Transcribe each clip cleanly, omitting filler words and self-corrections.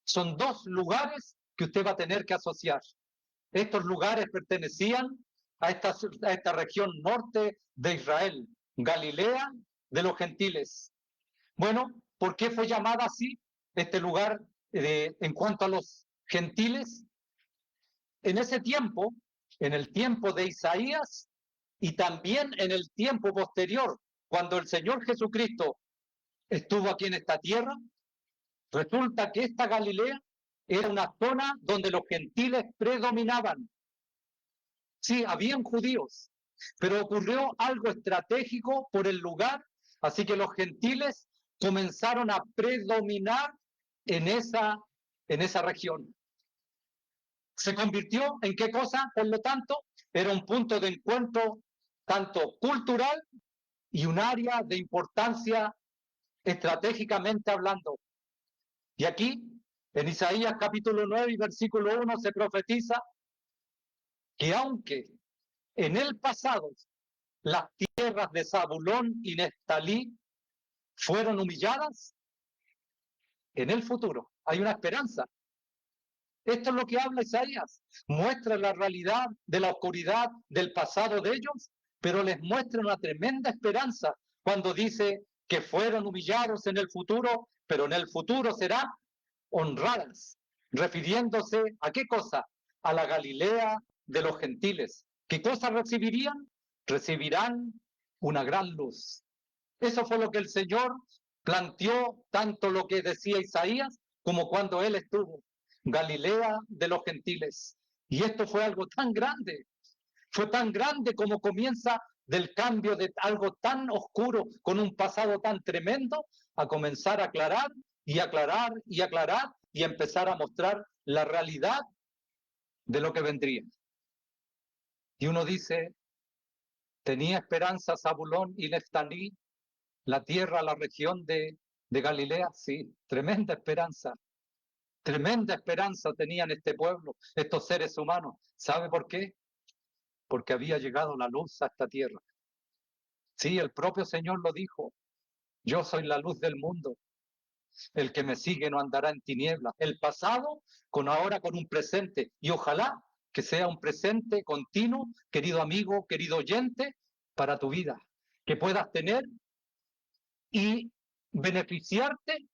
Son dos lugares que usted va a tener que asociar. Estos lugares pertenecían a esta región norte de Israel, Galilea de los gentiles. Bueno, ¿por qué fue llamada así este lugar en cuanto a los gentiles? En ese tiempo, en el tiempo de Isaías y también en el tiempo posterior, cuando el Señor Jesucristo estuvo aquí en esta tierra, resulta que esta Galilea era una zona donde los gentiles predominaban. Sí, habían judíos, pero ocurrió algo estratégico por el lugar, así que los gentiles comenzaron a predominar en esa región. ¿Se convirtió en qué cosa? Por lo tanto, era un punto de encuentro tanto cultural y un área de importancia estratégicamente hablando. Y aquí, en Isaías capítulo 9 y versículo 1, se profetiza que aunque en el pasado las tierras de Zabulón y Neftalí fueron humilladas, en el futuro hay una esperanza. Esto es lo que habla Isaías. Muestra la realidad de la oscuridad del pasado de ellos, pero les muestra una tremenda esperanza cuando dice que fueron humillados en el futuro, pero en el futuro serán honradas, refiriéndose a qué cosa? A la Galilea de los gentiles. ¿Qué cosa recibirían? Recibirán una gran luz. Eso fue lo que el Señor planteó, tanto lo que decía Isaías como cuando él estuvo. Galilea de los gentiles. Y esto fue algo tan grande, fue tan grande como comienza del cambio de algo tan oscuro con un pasado tan tremendo a comenzar a aclarar y aclarar y aclarar y empezar a mostrar la realidad de lo que vendría. Y uno dice, tenía esperanza Zabulón y Neftalí, la tierra, la región de Galilea, sí, tremenda esperanza tenían este pueblo, estos seres humanos. ¿Sabe por qué? Porque había llegado la luz a esta tierra. Sí, el propio Señor lo dijo, yo soy la luz del mundo, el que me sigue no andará en tinieblas. El pasado con ahora con un presente, y ojalá que sea un presente continuo, querido amigo, querido oyente, para tu vida, que puedas tener y beneficiarte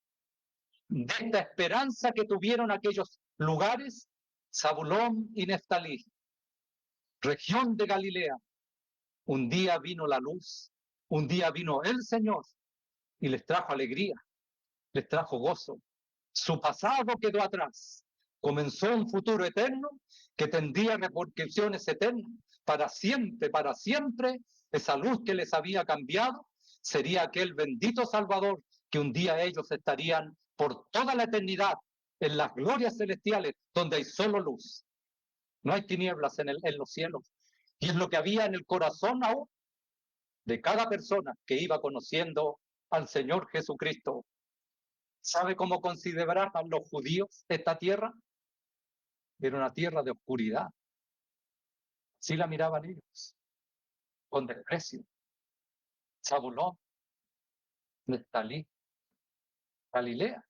de esta esperanza que tuvieron aquellos lugares, Zabulón y Neftalí, región de Galilea. Un día vino la luz, un día vino el Señor y les trajo alegría, les trajo gozo. Su pasado quedó atrás. Comenzó un futuro eterno que tendría repercusiones eternas. Para siempre, esa luz que les había cambiado sería aquel bendito Salvador que un día ellos estarían por toda la eternidad en las glorias celestiales donde hay solo luz. No hay tinieblas en los cielos. Y es lo que había en el corazón aún de cada persona que iba conociendo al Señor Jesucristo. ¿Sabe cómo consideraban los judíos esta tierra? Era una tierra de oscuridad. Sí la miraban ellos, con desprecio. Zabulón, Neftalí, Galilea.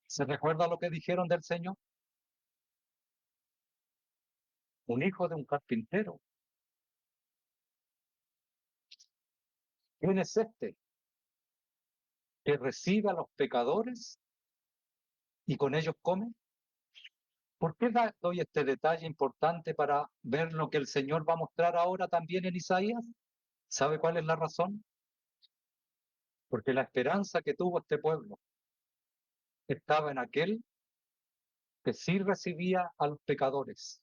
¿Se recuerda lo que dijeron del Señor? Un hijo de un carpintero. ¿Quién es este que recibe a los pecadores y con ellos come? ¿Por qué doy este detalle importante para ver lo que el Señor va a mostrar ahora también en Isaías? ¿Sabe cuál es la razón? Porque la esperanza que tuvo este pueblo estaba en aquel que sí recibía a los pecadores,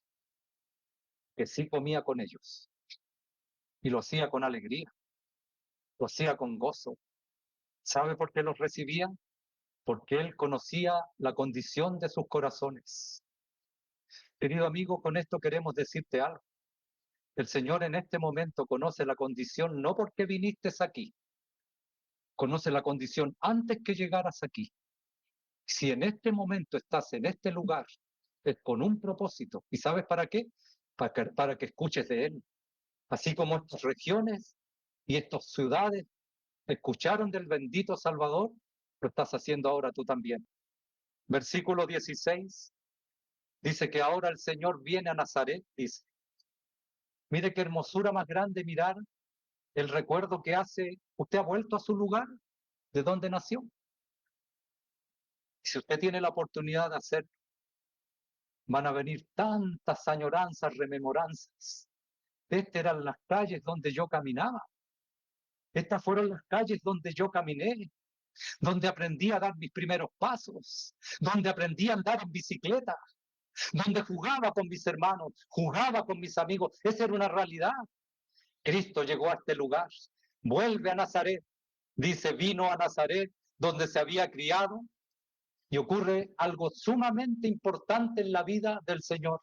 que sí comía con ellos, y lo hacía con alegría, lo hacía con gozo. ¿Sabe por qué los recibía? Porque él conocía la condición de sus corazones. Querido amigo, con esto queremos decirte algo. El Señor en este momento conoce la condición no porque viniste aquí, conoce la condición antes que llegaras aquí. Si en este momento estás en este lugar, es con un propósito. ¿Y sabes para qué? Para que escuches de Él. Así como estas regiones y estas ciudades escucharon del bendito Salvador, lo estás haciendo ahora tú también. Versículo 16 dice que ahora el Señor viene a Nazaret, dice. Mire qué hermosura más grande mirar el recuerdo que hace. Usted ha vuelto a su lugar de donde nació. Y si usted tiene la oportunidad de hacerlo, van a venir tantas añoranzas, rememoranzas. Estas eran las calles donde yo caminaba. Estas fueron las calles donde yo caminé, donde aprendí a dar mis primeros pasos, donde aprendí a andar en bicicleta, donde jugaba con mis hermanos, jugaba con mis amigos. Esa era una realidad. Cristo llegó a este lugar, vuelve a Nazaret, dice, vino a Nazaret, donde se había criado, y ocurre algo sumamente importante en la vida del Señor.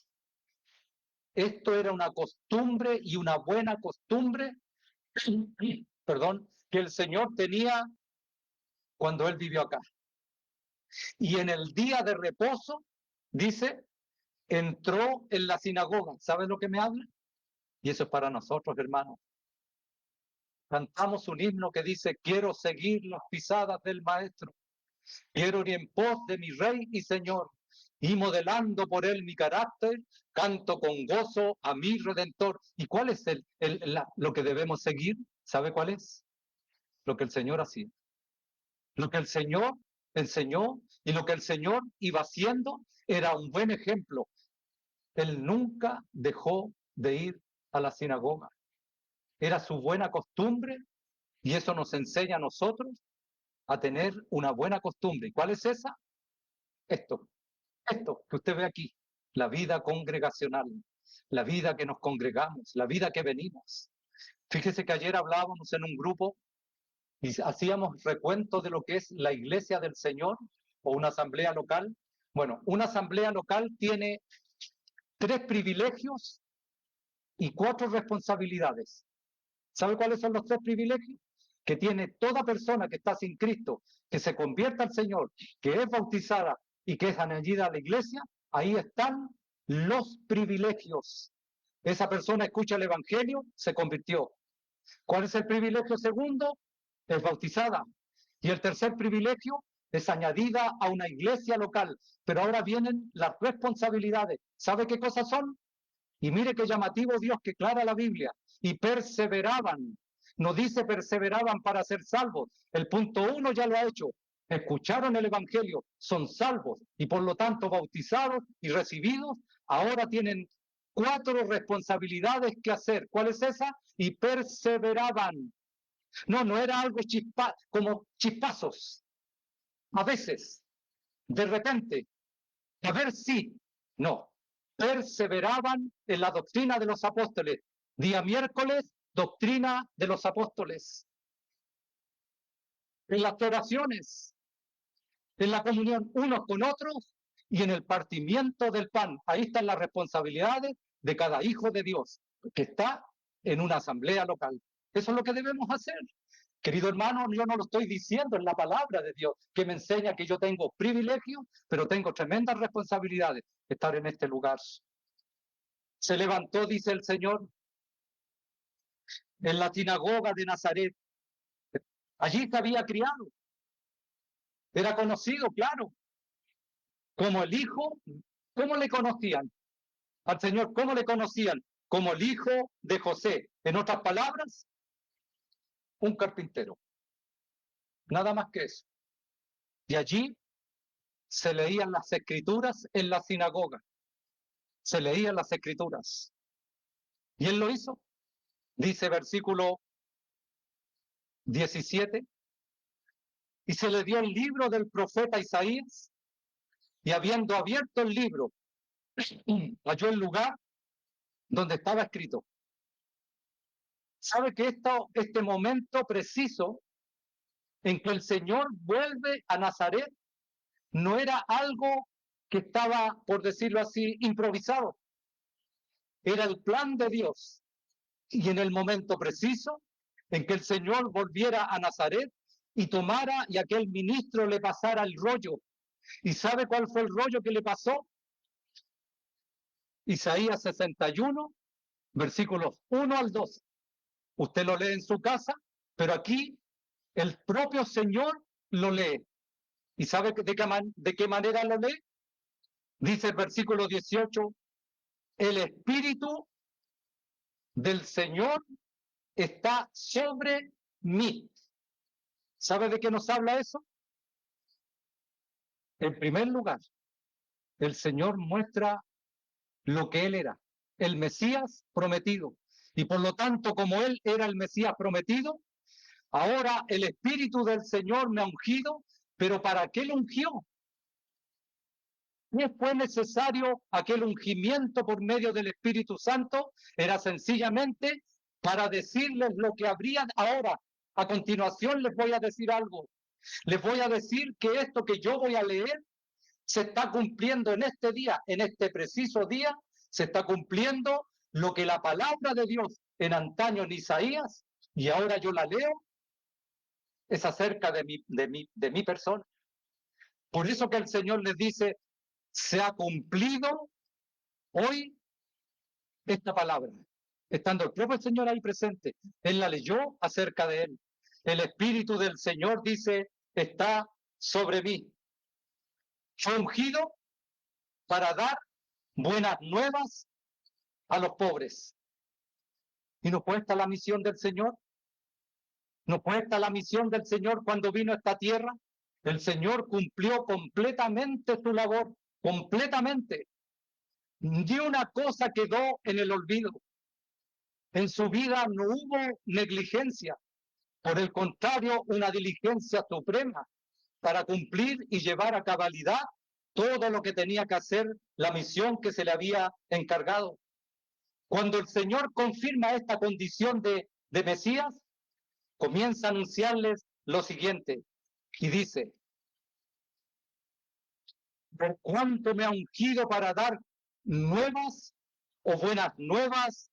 Esto era una costumbre y una buena costumbre, perdón, que el Señor tenía cuando Él vivió acá. Y en el día de reposo, dice, entró en la sinagoga. ¿Sabe lo que me habla? Y eso es para nosotros, hermanos. Cantamos un himno que dice, quiero seguir las pisadas del Maestro. Quiero ir en pos de mi Rey y Señor. Y modelando por Él mi carácter, canto con gozo a mi Redentor. ¿Y cuál es lo que debemos seguir? ¿Sabe cuál es? Lo que el Señor hacía. Lo que el Señor enseñó y lo que el Señor iba haciendo era un buen ejemplo. Él nunca dejó de ir a la sinagoga. Era su buena costumbre y eso nos enseña a nosotros a tener una buena costumbre. ¿Y cuál es esa? Esto que usted ve aquí, la vida congregacional, la vida que nos congregamos, la vida que venimos. Fíjese que ayer hablábamos en un grupo y hacíamos recuento de lo que es la iglesia del Señor o una asamblea local. Bueno, una asamblea local tiene 3 privilegios y 4 responsabilidades. ¿Sabe cuáles son los 3 privilegios? Que tiene toda persona que está sin Cristo, que se convierta al Señor, que es bautizada y que es añadida a la iglesia. Ahí están los privilegios. Esa persona escucha el Evangelio, se convirtió. ¿Cuál es el privilegio segundo? Es bautizada. Y el tercer privilegio es añadida a una iglesia local. Pero ahora vienen las responsabilidades. ¿Sabe qué cosas son? Y mire qué llamativo Dios que clara la Biblia. Y perseveraban. No dice perseveraban para ser salvos. El punto 1 ya lo ha hecho. Escucharon el Evangelio, son salvos y por lo tanto bautizados y recibidos. Ahora tienen 4 responsabilidades que hacer. ¿Cuál es esa? Y perseveraban. No era algo como chispazos. A veces, de repente, a ver si. No, perseveraban en la doctrina de los apóstoles. Día miércoles, doctrina de los apóstoles. En las oraciones, en la comunión unos con otros y en el partimiento del pan. Ahí están las responsabilidades de cada hijo de Dios que está en una asamblea local. Eso es lo que debemos hacer. Querido hermano, yo no lo estoy diciendo, en la palabra de Dios, que me enseña que yo tengo privilegios, pero tengo tremendas responsabilidades de estar en este lugar. Se levantó, dice el Señor, en la sinagoga de Nazaret. Allí se había criado. Era conocido, claro, como el hijo. ¿Cómo le conocían al Señor? ¿Cómo le conocían? Como el hijo de José. En otras palabras, un carpintero. Nada más que eso. De allí se leían las escrituras en la sinagoga. Se leían las escrituras. Y él lo hizo. Dice versículo 17. Y se le dio el libro del profeta Isaías. Y habiendo abierto el libro, halló el lugar donde estaba escrito. ¿Sabe que este momento preciso en que el Señor vuelve a Nazaret no era algo que estaba, por decirlo así, improvisado? Era el plan de Dios. Y en el momento preciso en que el Señor volviera a Nazaret y tomara y aquel ministro le pasara el rollo. ¿Y sabe cuál fue el rollo que le pasó? Isaías 61, versículos 1 al 2. Usted lo lee en su casa, pero aquí el propio Señor lo lee. ¿Y sabe de qué manera lo lee? Dice el versículo 18, el Espíritu del Señor está sobre mí. ¿Sabe de qué nos habla eso? En primer lugar, el Señor muestra lo que Él era, el Mesías prometido. Y por lo tanto, como Él era el Mesías prometido, ahora el Espíritu del Señor me ha ungido, pero ¿para qué lo ungió? ¿Qué fue necesario aquel ungimiento por medio del Espíritu Santo? Era sencillamente para decirles lo que habrían ahora. A continuación les voy a decir algo. Les voy a decir que esto que yo voy a leer se está cumpliendo en este día, en este preciso día, se está cumpliendo lo que la palabra de Dios en antaño en Isaías, y ahora yo la leo, es acerca de mi persona. Por eso que el Señor les dice, se ha cumplido hoy esta palabra, estando el propio Señor ahí presente. Él la leyó acerca de él. El Espíritu del Señor, dice, está sobre mí. Fue ungido para dar buenas nuevas a los pobres. ¿Y no fue esta la misión del Señor? ¿No fue esta la misión del Señor cuando vino a esta tierra? El Señor cumplió completamente su labor, completamente. Ni una cosa quedó en el olvido. En su vida no hubo negligencia, por el contrario, una diligencia suprema para cumplir y llevar a cabalidad todo lo que tenía que hacer, la misión que se le había encargado. Cuando el Señor confirma esta condición de Mesías, comienza a anunciarles lo siguiente y dice, por cuánto me ha ungido para dar nuevas o buenas nuevas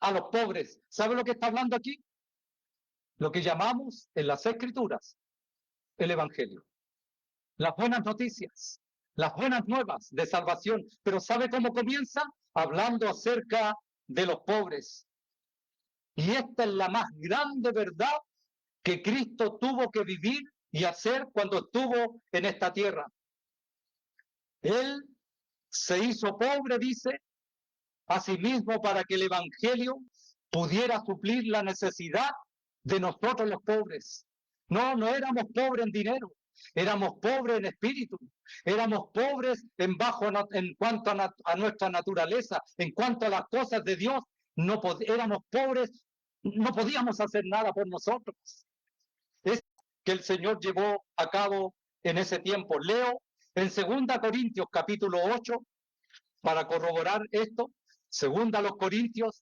a los pobres. ¿Sabe lo que está hablando aquí? Lo que llamamos en las Escrituras el Evangelio. Las buenas noticias, las buenas nuevas de salvación. Pero ¿sabe cómo comienza? Hablando acerca de los pobres. Y esta es la más grande verdad que Cristo tuvo que vivir y hacer cuando estuvo en esta tierra. Él se hizo pobre, dice, a sí mismo para que el Evangelio pudiera suplir la necesidad de nosotros los pobres. No éramos pobres en dinero, éramos pobres en espíritu, éramos pobres en cuanto a nuestra naturaleza, en cuanto a las cosas de Dios, éramos pobres, no podíamos hacer nada por nosotros. Es que el Señor llevó a cabo en ese tiempo. Leo en 2 Corintios capítulo 8 para corroborar esto. 2 Corintios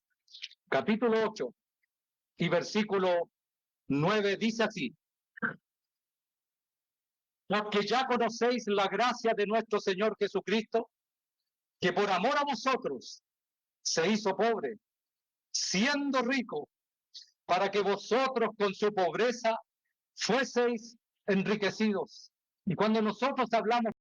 capítulo 8 y versículo 9 dice así: porque ya conocéis la gracia de nuestro Señor Jesucristo, que por amor a vosotros se hizo pobre, siendo rico, para que vosotros con su pobreza fueseis enriquecidos. Y cuando nosotros hablamos